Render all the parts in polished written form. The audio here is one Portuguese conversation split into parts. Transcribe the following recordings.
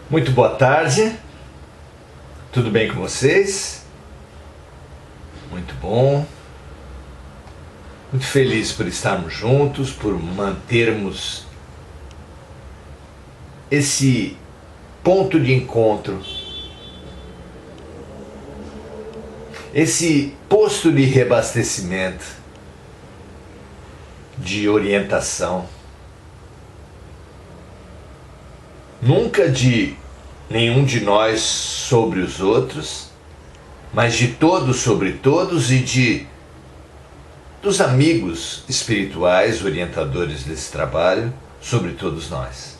Muito boa tarde, tudo bem com vocês? Muito bom, muito feliz por estarmos juntos, por mantermos esse ponto de encontro, esse posto de reabastecimento, de orientação. Nunca de nenhum de nós sobre os outros, mas de todos sobre todos e dos amigos espirituais, orientadores desse trabalho, sobre todos nós.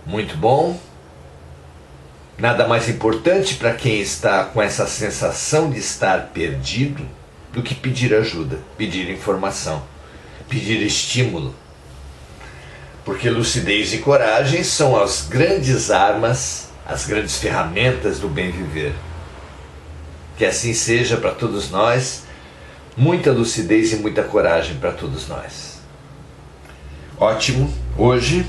Muito bom. Nada mais importante para quem está com essa sensação de estar perdido do que pedir ajuda, pedir informação, pedir estímulo. Porque lucidez e coragem são as grandes armas, as grandes ferramentas do bem viver. Que assim seja para todos nós, muita lucidez e muita coragem para todos nós. Ótimo, hoje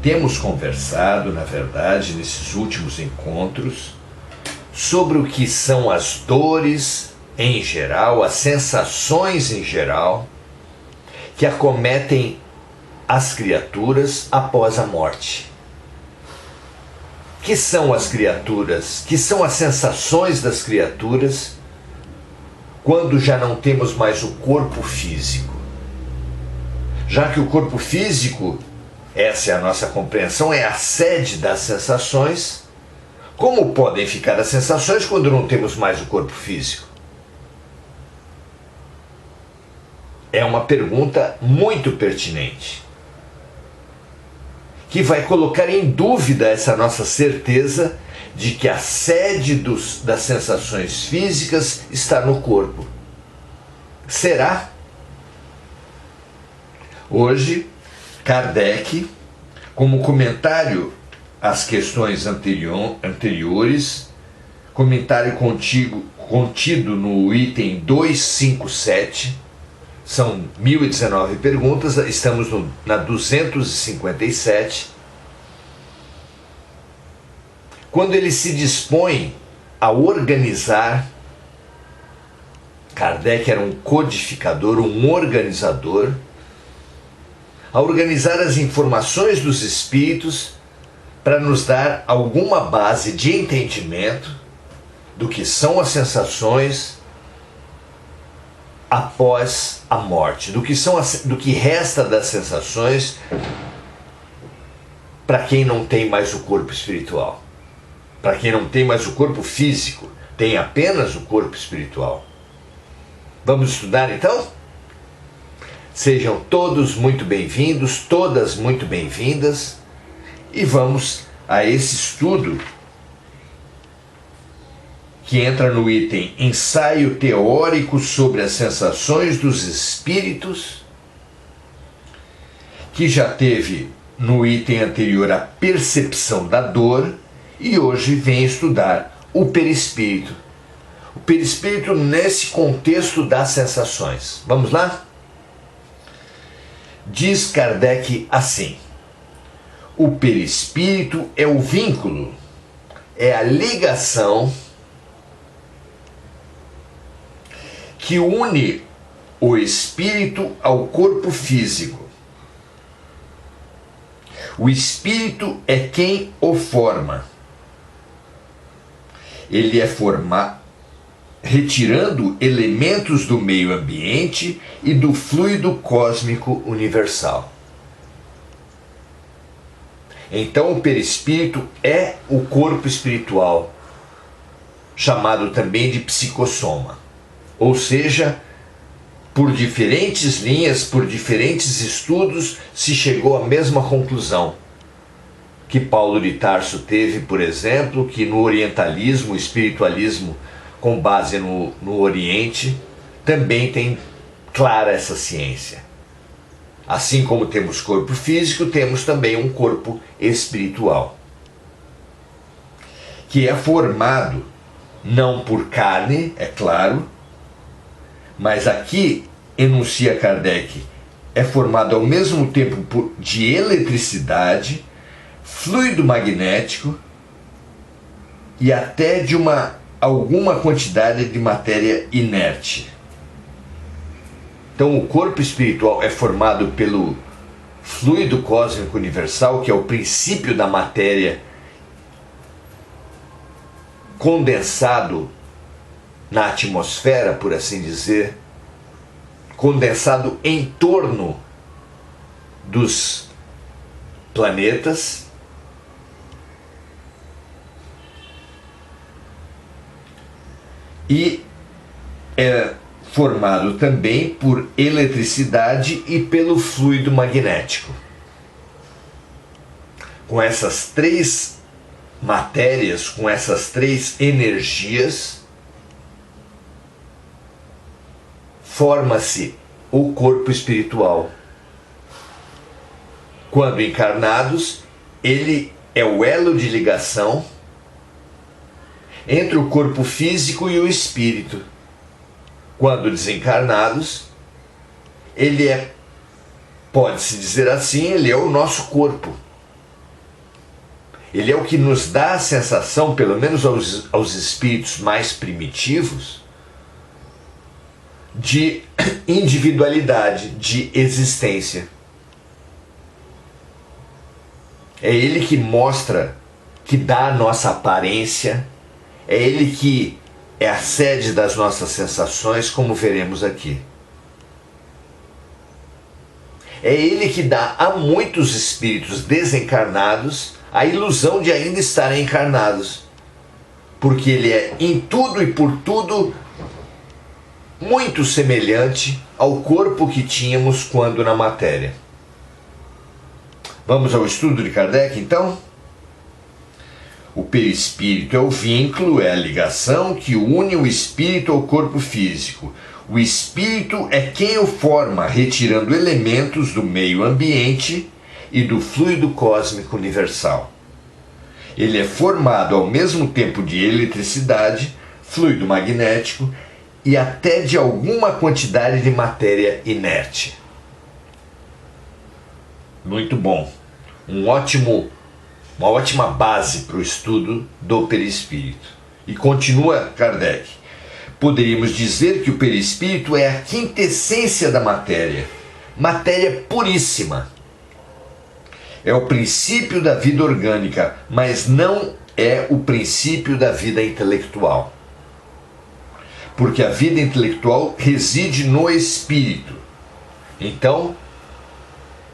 temos conversado, na verdade, nesses últimos encontros, sobre o que são as dores em geral, as sensações em geral, que acometem as criaturas após a morte. Que são as criaturas, que são as sensações das criaturas quando já não temos mais o corpo físico. Já que o corpo físico, essa é a nossa compreensão, é a sede das sensações, como podem ficar as sensações quando não temos mais o corpo físico? É uma pergunta muito pertinente, que vai colocar em dúvida essa nossa certeza de que a sede das sensações físicas está no corpo. Será? Hoje, Kardec, como comentário às questões anteriores, comentário contido no item 257, são 1019 perguntas, estamos na 257. Quando ele se dispõe a organizar, Kardec era um codificador, um organizador, a organizar as informações dos espíritos para nos dar alguma base de entendimento do que são as sensações após a morte, do que resta das sensações para quem não tem mais o corpo espiritual, para quem não tem mais o corpo físico, tem apenas o corpo espiritual. Vamos estudar então? Sejam todos muito bem-vindos, todas muito bem-vindas, e vamos a esse estudo que entra no item Ensaio Teórico sobre as Sensações dos Espíritos, que já teve no item anterior a percepção da dor, e hoje vem estudar o perispírito. O perispírito nesse contexto das sensações. Vamos lá? Diz Kardec assim: o perispírito é o vínculo, é a ligação que une o espírito ao corpo físico. O espírito é quem o forma. Ele é formado retirando elementos do meio ambiente e do fluido cósmico universal. Então o perispírito é o corpo espiritual, chamado também de psicossoma. Ou seja, por diferentes linhas, por diferentes estudos, se chegou à mesma conclusão que Paulo de Tarso teve, por exemplo, que no orientalismo, o espiritualismo com base no Oriente, também tem clara essa ciência. Assim como temos corpo físico, temos também um corpo espiritual, que é formado não por carne, é claro, mas aqui enuncia Kardec, é formado ao mesmo tempo de eletricidade, fluido magnético e até de alguma quantidade de matéria inerte. Então o corpo espiritual é formado pelo fluido cósmico universal, que é o princípio da matéria condensado na atmosfera, por assim dizer, condensado em torno dos planetas, e é formado também por eletricidade e pelo fluido magnético. Com essas três matérias, com essas três energias, forma-se o corpo espiritual. Quando encarnados, ele é o elo de ligação entre o corpo físico e o espírito. Quando desencarnados, ele pode-se dizer assim, ele é o nosso corpo. Ele é o que nos dá a sensação, pelo menos aos espíritos mais primitivos, de individualidade, de existência. É ele que mostra, que dá a nossa aparência, é ele que é a sede das nossas sensações, como veremos aqui. É ele que dá a muitos espíritos desencarnados a ilusão de ainda estarem encarnados, porque ele é em tudo e por tudo muito semelhante ao corpo que tínhamos quando na matéria. Vamos ao estudo de Kardec, então? O perispírito é o vínculo, é a ligação que une o espírito ao corpo físico. O espírito é quem o forma, retirando elementos do meio ambiente e do fluido cósmico universal. Ele é formado ao mesmo tempo de eletricidade, fluido magnético e até de alguma quantidade de matéria inerte. Muito bom. Uma ótima base para o estudo do perispírito. E continua Kardec. Poderíamos dizer que o perispírito é a quintessência da matéria puríssima. É o princípio da vida orgânica, mas não é o princípio da vida intelectual. Porque a vida intelectual reside no espírito. Então,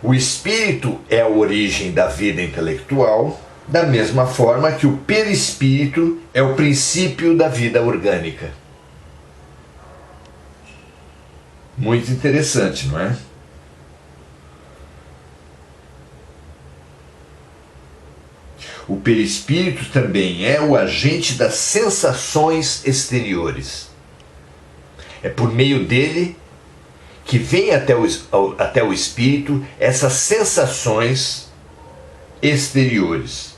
o espírito é a origem da vida intelectual, da mesma forma que o perispírito é o princípio da vida orgânica. Muito interessante, não é? O perispírito também é o agente das sensações exteriores. É por meio dele que vem até o espírito essas sensações exteriores.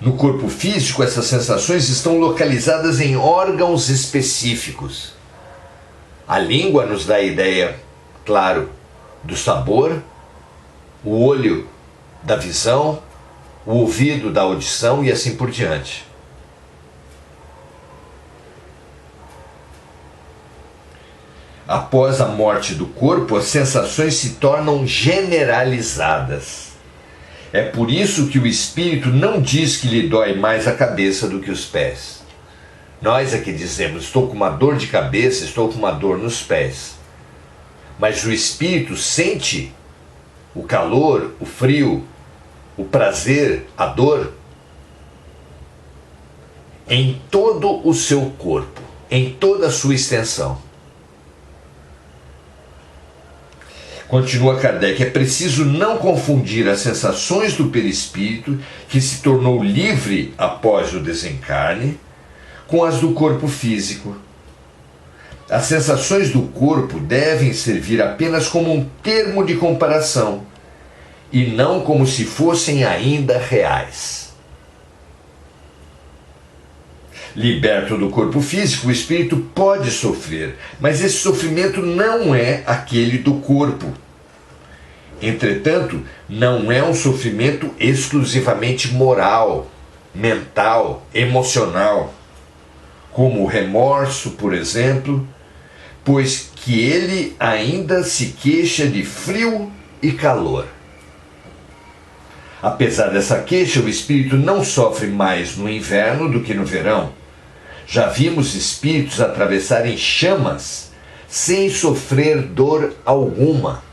No corpo físico, essas sensações estão localizadas em órgãos específicos. A língua nos dá a ideia, claro, do sabor, o olho da visão, o ouvido da audição e assim por diante. Após a morte do corpo, as sensações se tornam generalizadas. É por isso que o espírito não diz que lhe dói mais a cabeça do que os pés. Nós aqui dizemos, estou com uma dor de cabeça, estou com uma dor nos pés. Mas o espírito sente o calor, o frio, o prazer, a dor em todo o seu corpo, em toda a sua extensão. Continua Kardec, é preciso não confundir as sensações do perispírito, que se tornou livre após o desencarne, com as do corpo físico. As sensações do corpo devem servir apenas como um termo de comparação, e não como se fossem ainda reais. Liberto do corpo físico, o espírito pode sofrer, mas esse sofrimento não é aquele do corpo. Entretanto, não é um sofrimento exclusivamente moral, mental, emocional, como o remorso, por exemplo, pois que ele ainda se queixa de frio e calor. Apesar dessa queixa, o espírito não sofre mais no inverno do que no verão. Já vimos espíritos atravessarem chamas sem sofrer dor alguma,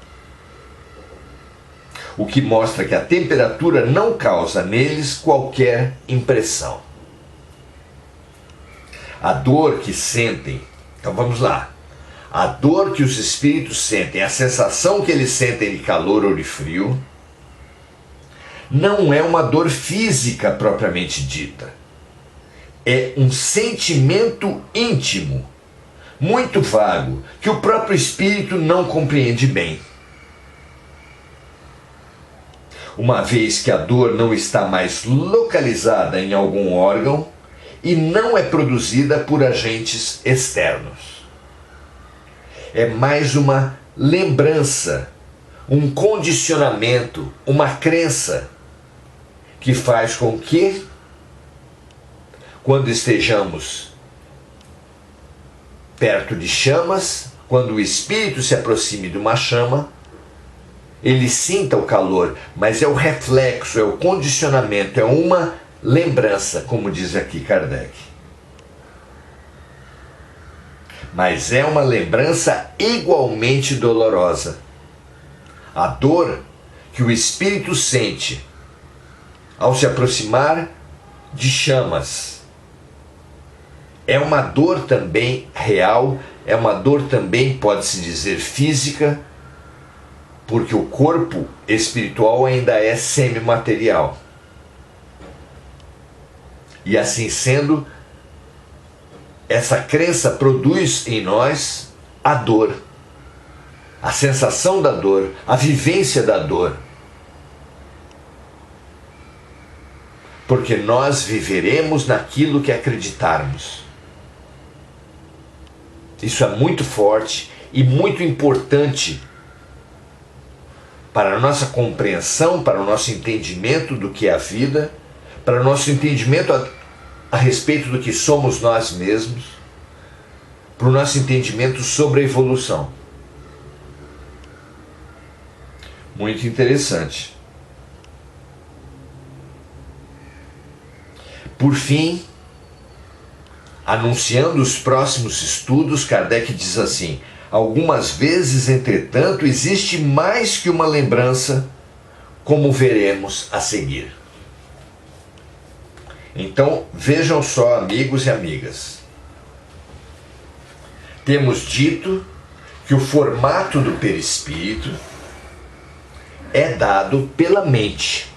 o que mostra que a temperatura não causa neles qualquer impressão. A dor que sentem, então vamos lá, a dor que os espíritos sentem, a sensação que eles sentem de calor ou de frio, não é uma dor física propriamente dita. É um sentimento íntimo, muito vago, que o próprio espírito não compreende bem. Uma vez que a dor não está mais localizada em algum órgão e não é produzida por agentes externos. É mais uma lembrança, um condicionamento, uma crença que faz com que, quando estejamos perto de chamas, quando o espírito se aproxime de uma chama, ele sinta o calor, mas é o reflexo, é o condicionamento, é uma lembrança, como diz aqui Kardec. Mas é uma lembrança igualmente dolorosa. A dor que o espírito sente ao se aproximar de chamas é uma dor também real, é uma dor também, pode-se dizer, física, porque o corpo espiritual ainda é semimaterial. E assim sendo, essa crença produz em nós a dor, a sensação da dor, a vivência da dor. Porque nós viveremos naquilo que acreditarmos. Isso é muito forte e muito importante para a nossa compreensão, para o nosso entendimento do que é a vida, para o nosso entendimento a respeito do que somos nós mesmos, para o nosso entendimento sobre a evolução. Muito interessante. Por fim, anunciando os próximos estudos, Kardec diz assim: algumas vezes, entretanto, existe mais que uma lembrança, como veremos a seguir. Então, vejam só, amigos e amigas. Temos dito que o formato do perispírito é dado pela mente.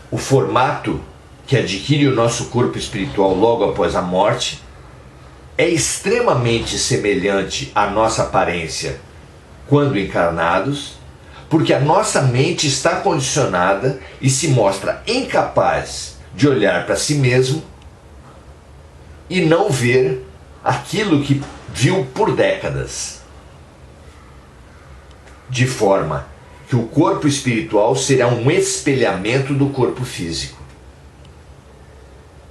O formato que adquire o nosso corpo espiritual logo após a morte é extremamente semelhante à nossa aparência quando encarnados, porque a nossa mente está condicionada e se mostra incapaz de olhar para si mesmo e não ver aquilo que viu por décadas. De forma que o corpo espiritual será um espelhamento do corpo físico,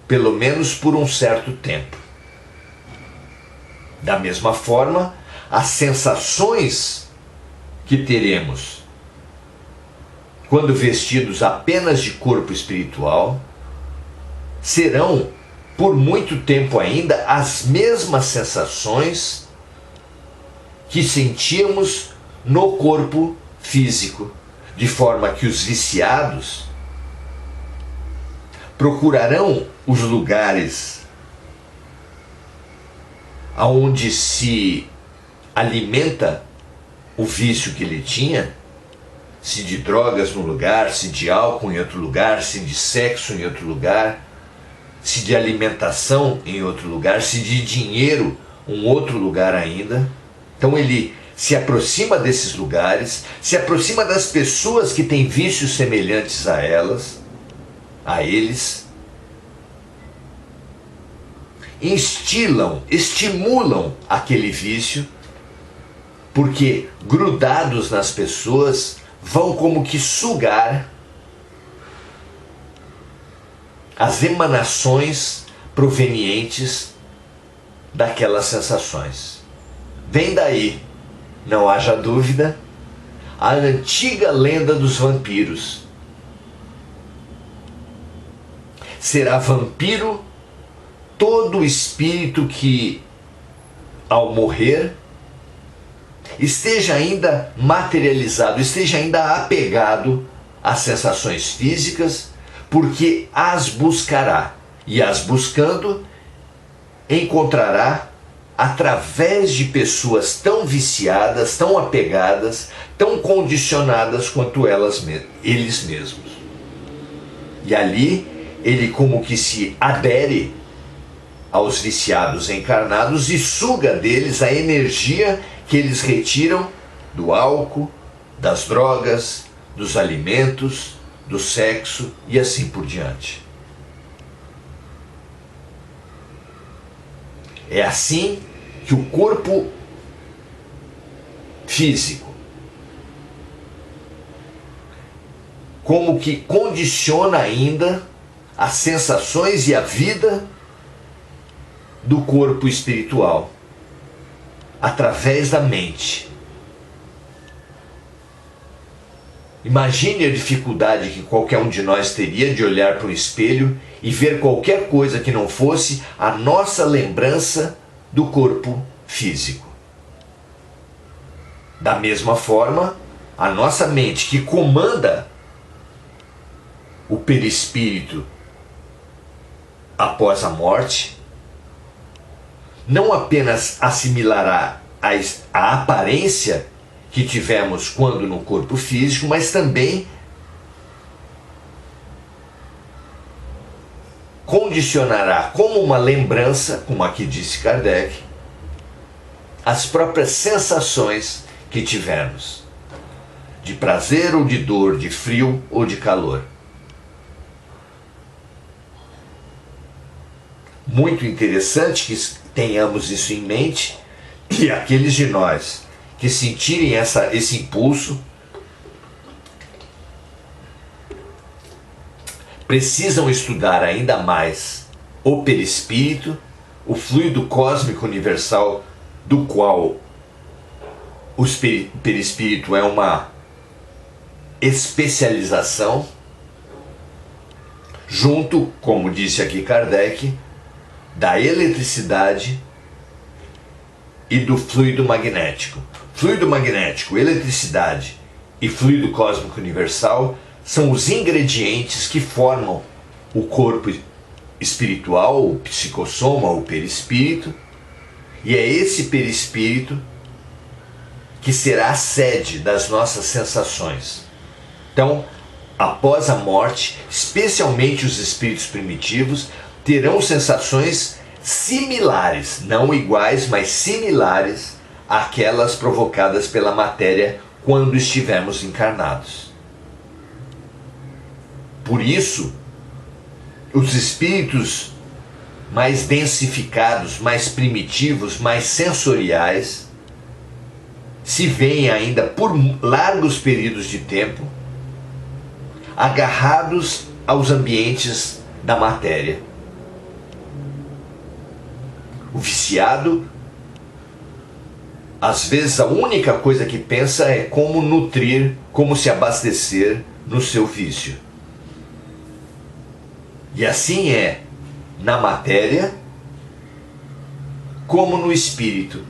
pelo menos por um certo tempo. Da mesma forma, as sensações que teremos quando vestidos apenas de corpo espiritual serão, por muito tempo ainda, as mesmas sensações que sentíamos no corpo físico, de forma que os viciados procurarão os lugares aonde se alimenta o vício que ele tinha, se de drogas num lugar, se de álcool em outro lugar, se de sexo em outro lugar, se de alimentação em outro lugar, se de dinheiro um outro lugar ainda. Então ele se aproxima desses lugares, se aproxima das pessoas que têm vícios semelhantes a eles, estimulam aquele vício, porque grudados nas pessoas vão como que sugar as emanações provenientes daquelas sensações. Vem daí, não haja dúvida, a antiga lenda dos vampiros. Será vampiro todo espírito que, ao morrer, esteja ainda materializado, esteja ainda apegado às sensações físicas, porque as buscará, e as buscando, encontrará através de pessoas tão viciadas, tão apegadas, tão condicionadas quanto eles mesmos. E ali ele como que se adere aos viciados encarnados e suga deles a energia que eles retiram do álcool, das drogas, dos alimentos, do sexo e assim por diante. É assim que o corpo físico como que condiciona ainda as sensações e a vida do corpo espiritual através da mente. Imagine a dificuldade que qualquer um de nós teria de olhar para um espelho e ver qualquer coisa que não fosse a nossa lembrança do corpo físico. Da mesma forma, a nossa mente que comanda o perispírito após a morte, não apenas assimilará a aparência que tivemos quando no corpo físico, mas também condicionará como uma lembrança, como aqui disse Kardec, as próprias sensações que tivemos, de prazer ou de dor, de frio ou de calor. Muito interessante que tenhamos isso em mente, e aqueles de nós que sentirem esse impulso precisam estudar ainda mais o perispírito, o fluido cósmico universal, do qual o perispírito é uma especialização, junto, como disse aqui Kardec, da eletricidade e do fluido magnético. Fluido magnético, eletricidade e fluido cósmico universal são os ingredientes que formam o corpo espiritual, o psicossoma, o perispírito, e é esse perispírito que será a sede das nossas sensações. Então, após a morte, especialmente os espíritos primitivos, terão sensações similares, não iguais, mas similares àquelas provocadas pela matéria quando estivermos encarnados. Por isso, os espíritos mais densificados, mais primitivos, mais sensoriais, se veem ainda por largos períodos de tempo agarrados aos ambientes da matéria. O viciado, às vezes a única coisa que pensa é como nutrir, como se abastecer no seu vício. E assim é na matéria como no espírito.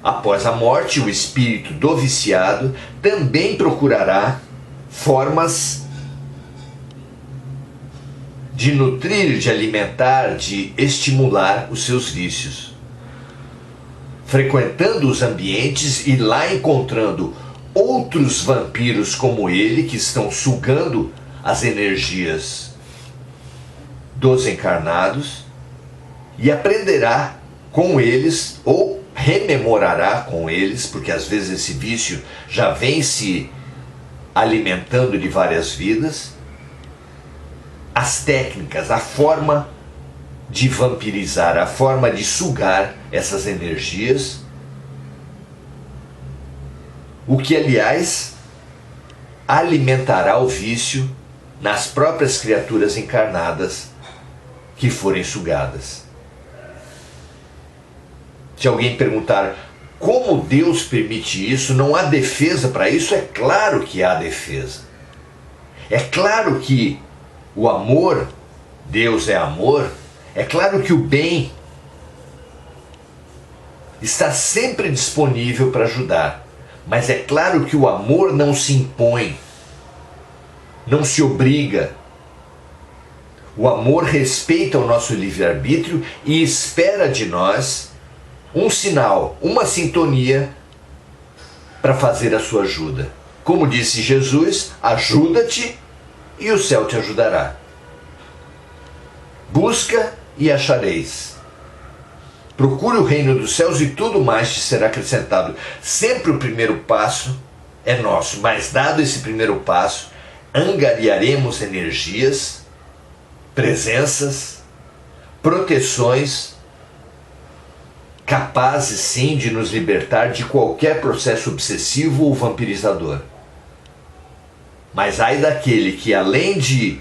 Após a morte, o espírito do viciado também procurará formas de nutrir, de alimentar, de estimular os seus vícios, frequentando os ambientes e lá encontrando outros vampiros como ele, que estão sugando as energias dos encarnados, e aprenderá com eles, ou rememorará com eles, porque às vezes esse vício já vem se alimentando de várias vidas, as técnicas, a forma de vampirizar, a forma de sugar essas energias, o que, aliás, alimentará o vício nas próprias criaturas encarnadas que forem sugadas. Se alguém perguntar como Deus permite isso, não há defesa para isso, é claro que há defesa. É claro que o amor, Deus é amor, é claro que o bem está sempre disponível para ajudar. Mas é claro que o amor não se impõe, não se obriga. O amor respeita o nosso livre-arbítrio e espera de nós um sinal, uma sintonia para fazer a sua ajuda. Como disse Jesus, ajuda-te e o céu te ajudará. Busca e achareis. Procure o reino dos céus e tudo mais te será acrescentado. Sempre o primeiro passo é nosso, mas dado esse primeiro passo, angariaremos energias, presenças, proteções, capazes sim de nos libertar de qualquer processo obsessivo ou vampirizador. Mas ai daquele que, além de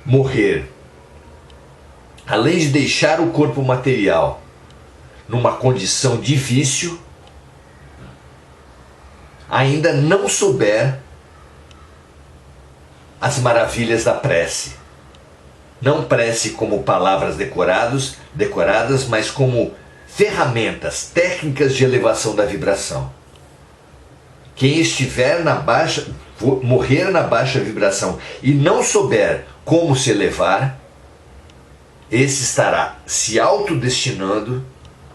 morrer, além de deixar o corpo material numa condição de vício, ainda não souber as maravilhas da prece. Não prece como palavras decoradas, mas como ferramentas, técnicas de elevação da vibração. Quem estiver morrer na baixa vibração e não souber como se elevar, esse estará se autodestinando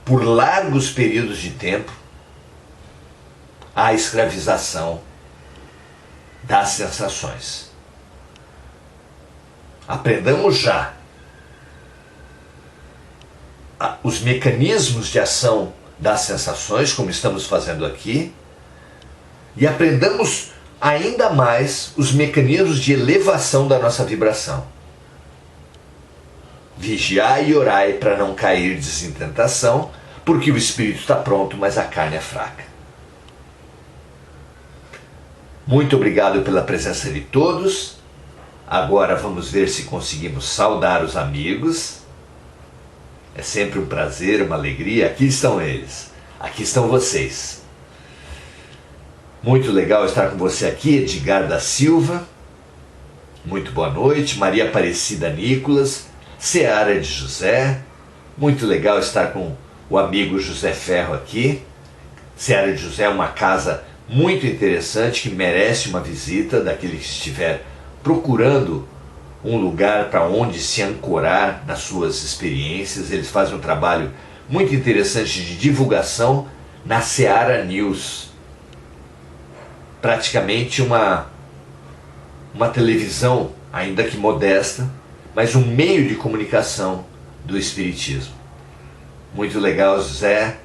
por largos períodos de tempo à escravização das sensações. Aprendamos já os mecanismos de ação das sensações, como estamos fazendo aqui, e aprendamos ainda mais os mecanismos de elevação da nossa vibração. Vigiai e orai para não cairdes em tentação, porque o espírito está pronto, mas a carne é fraca. Muito obrigado pela presença de todos. Agora vamos ver se conseguimos saudar os amigos. É sempre um prazer, uma alegria. Aqui estão eles. Aqui estão vocês. Muito legal estar com você aqui, Edgar da Silva. Muito boa noite. Maria Aparecida Nicolas. Seara de José. Muito legal estar com o amigo José Ferro aqui. Seara de José é uma casa muito interessante que merece uma visita daquele que estiver procurando um lugar para onde se ancorar nas suas experiências. Eles fazem um trabalho muito interessante de divulgação na Seara News. Praticamente uma televisão, ainda que modesta, mas um meio de comunicação do Espiritismo. Muito legal, José.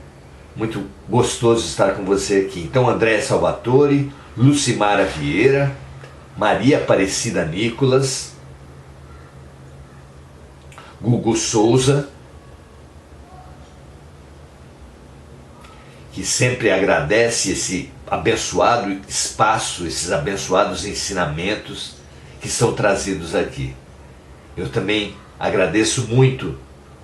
Muito gostoso estar com você aqui. Então, André Salvatore, Lucimara Vieira, Maria Aparecida Nicolas, Gugu Souza, que sempre agradece esse abençoado espaço, esses abençoados ensinamentos que são trazidos aqui. Eu também agradeço muito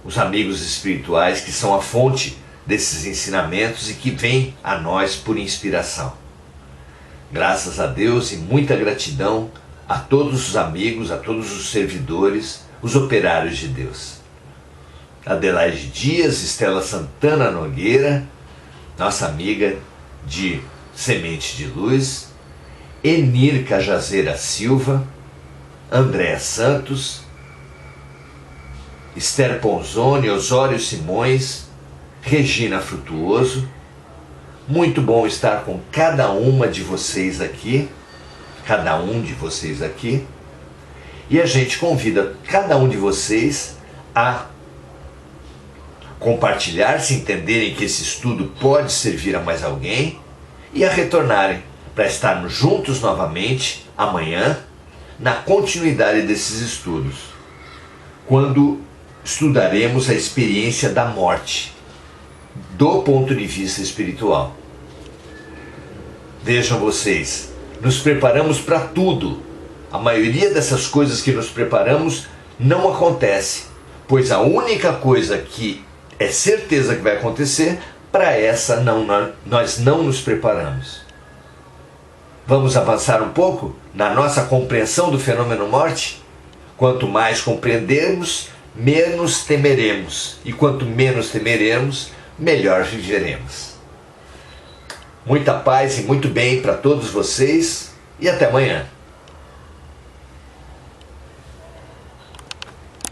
os amigos espirituais que são a fonte desses ensinamentos e que vêm a nós por inspiração. Graças a Deus e muita gratidão a todos os amigos, a todos os servidores, os operários de Deus. Adelaide Dias, Estela Santana Nogueira, nossa amiga de Semente de Luz, Enir Cajazeira Silva, Andréa Santos, Esther Ponzoni, Osório Simões, Regina Frutuoso. Muito bom estar com cada uma de vocês aqui, cada um de vocês aqui, e a gente convida cada um de vocês a compartilhar, se entenderem que esse estudo pode servir a mais alguém, e a retornarem para estarmos juntos novamente amanhã, na continuidade desses estudos, quando estudaremos a experiência da morte do ponto de vista espiritual. Vejam vocês, nos preparamos para tudo. A maioria dessas coisas que nos preparamos não acontece, pois a única coisa que é certeza que vai acontecer, para essa nós não nos preparamos. Vamos avançar um pouco na nossa compreensão do fenômeno morte? Quanto mais compreendermos, menos temeremos. E quanto menos temeremos, melhor viveremos. Muita paz e muito bem para todos vocês e até amanhã.